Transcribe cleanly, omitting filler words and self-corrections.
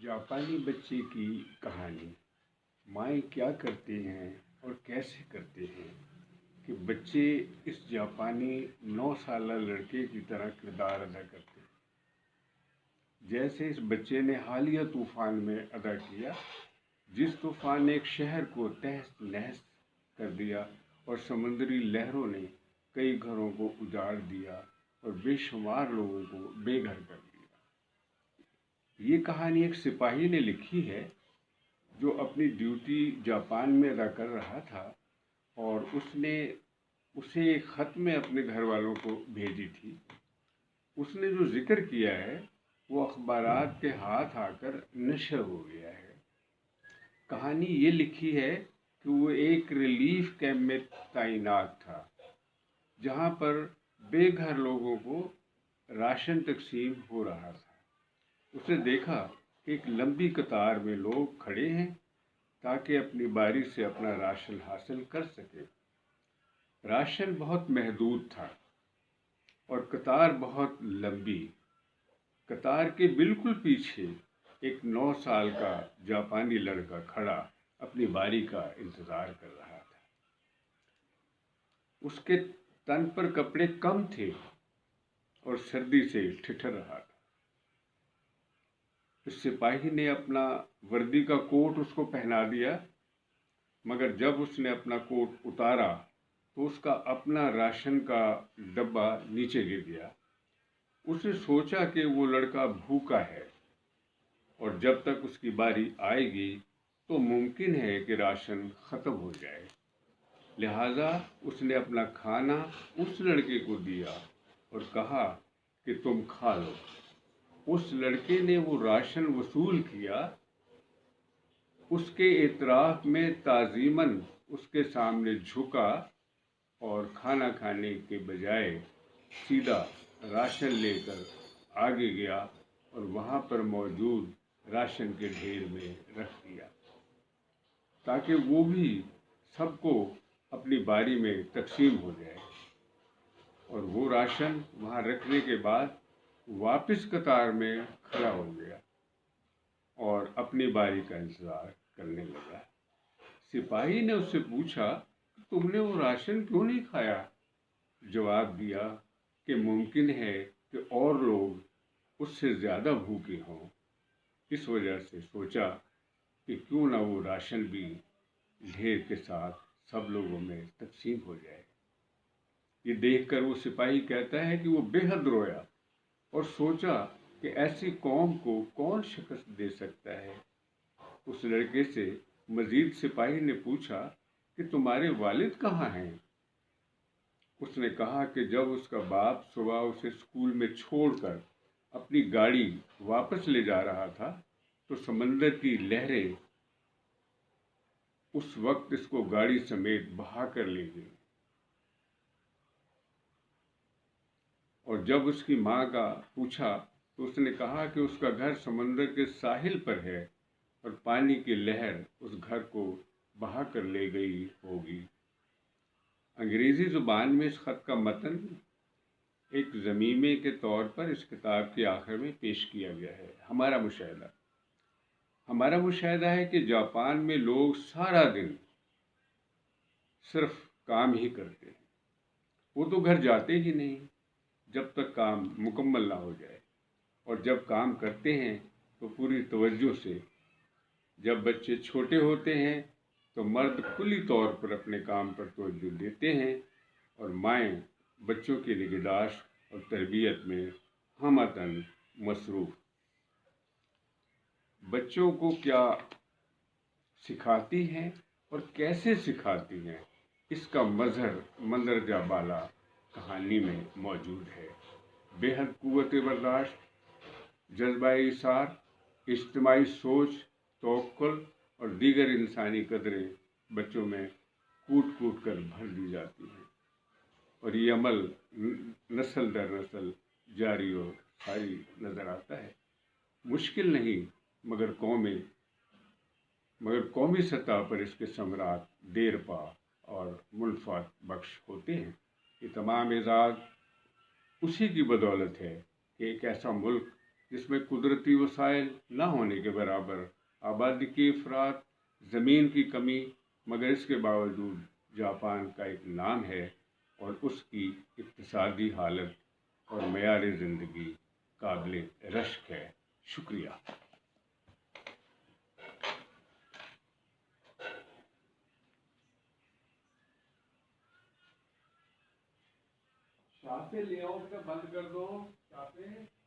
जापानी बच्चे की कहानी। माएँ क्या करती हैं और कैसे करते हैं कि बच्चे इस जापानी 9 साला लड़के की तरह किरदार अदा करते हैं, जैसे इस बच्चे ने हालिया तूफान में अदा किया, जिस तूफान ने एक शहर को तहस नहस कर दिया और समुद्री लहरों ने कई घरों को उजाड़ दिया और बेशुमार लोगों को बेघर कर दिया। ये कहानी एक सिपाही ने लिखी है जो अपनी ड्यूटी जापान में अदा कर रहा था, और उसे एक ख़त में अपने घर वालों को भेजी थी। उसने जो जिक्र किया है वो अखबारात के हाथ आकर नशर हो गया है। कहानी ये लिखी है कि वो एक रिलीफ कैंप में तैनात था, जहाँ पर बेघर लोगों को राशन तकसीम हो रहा था। उसने देखा कि एक लंबी कतार में लोग खड़े हैं ताकि अपनी बारी से अपना राशन हासिल कर सके। राशन बहुत महदूद था और कतार बहुत लंबी। कतार के बिल्कुल पीछे एक 9 साल का जापानी लड़का खड़ा अपनी बारी का इंतज़ार कर रहा था। उसके तन पर कपड़े कम थे और सर्दी से ठिठुर रहा था। इस सिपाही ने अपना वर्दी का कोट उसको पहना दिया, मगर जब उसने अपना कोट उतारा तो उसका अपना राशन का डब्बा नीचे गिर गया। उसने सोचा कि वो लड़का भूखा है और जब तक उसकी बारी आएगी तो मुमकिन है कि राशन ख़त्म हो जाए। लिहाजा उसने अपना खाना उस लड़के को दिया और कहा कि तुम खा लो। उस लड़के ने वो राशन वसूल किया। उसके एतराफ़ में ताज़ीमन उसके सामने झुका और खाना खाने के बजाय सीधा राशन लेकर आगे गया और वहाँ पर मौजूद राशन के ढेर में रख दिया ताकि वो भी सबको अपनी बारी में तकसीम हो जाए। और वो राशन वहाँ रखने के बाद वापस कतार में खड़ा हो गया और अपनी बारी का इंतज़ार करने लगा। सिपाही ने उससे पूछा, तुमने वो राशन क्यों नहीं खाया? जवाब दिया कि मुमकिन है कि और लोग उससे ज़्यादा भूखे हों, इस वजह से सोचा कि क्यों ना वो राशन भी ढेर के साथ सब लोगों में तकसीम हो जाए। ये देखकर वो सिपाही कहता है कि वो बेहद रोया और सोचा कि ऐसी कौम को कौन शिकस्त दे सकता है। उस लड़के से मजीद सिपाही ने पूछा कि तुम्हारे वालिद कहाँ हैं? उसने कहा कि जब उसका बाप सुबह उसे स्कूल में छोड़कर अपनी गाड़ी वापस ले जा रहा था तो समंदर की लहरें उस वक्त इसको गाड़ी समेत बहा कर ले गई। और जब उसकी माँ का पूछा तो उसने कहा कि उसका घर समंदर के साहिल पर है और पानी की लहर उस घर को बहा कर ले गई होगी। अंग्रेज़ी ज़ुबान में इस ख़त का मतन एक ज़मीमे के तौर पर इस किताब के आखिर में पेश किया गया है। हमारा मुशाहिदा है कि जापान में लोग सारा दिन सिर्फ काम ही करते हैं। वो तो घर जाते ही नहीं जब तक काम मुकम्मल ना हो जाए, और जब काम करते हैं तो पूरी तवज्जो से। जब बच्चे छोटे होते हैं तो मर्द कुल्ली तौर पर अपने काम पर तवज्जो देते हैं और माएँ बच्चों की निगहदाश्त और तरबियत में हमतन मसरूफ़। बच्चों को क्या सिखाती हैं और कैसे सिखाती हैं, इसका मंदरजा बाला कहानी में मौजूद है। बेहद क़ुव्वत बर्दाश्त, जज्बा इसार, इज्तिमाई सोच, तवक्कुल और दीगर इंसानी कदरें बच्चों में कूट कूट कर भर दी जाती हैं और ये अमल नस्ल दर नस्ल जारी और सारी नज़र आता है। मुश्किल नहीं, मगर कौमी सतह पर इसके समरात देरपा और मुल्फ़त बख्श होते हैं। ये तमाम एजाज़ उसी की बदौलत है कि एक ऐसा मुल्क جس میں قدرتی وسائل نہ ہونے کے برابر، آبادی کے افراد، زمین کی کمی، مگر اس کے باوجود جاپان کا ایک نام ہے اور اس کی اقتصادی حالت اور معیار زندگی قابل رشک ہے۔ شکریہ۔ شاپے لے آؤٹ کا بند کر دو، شاپے۔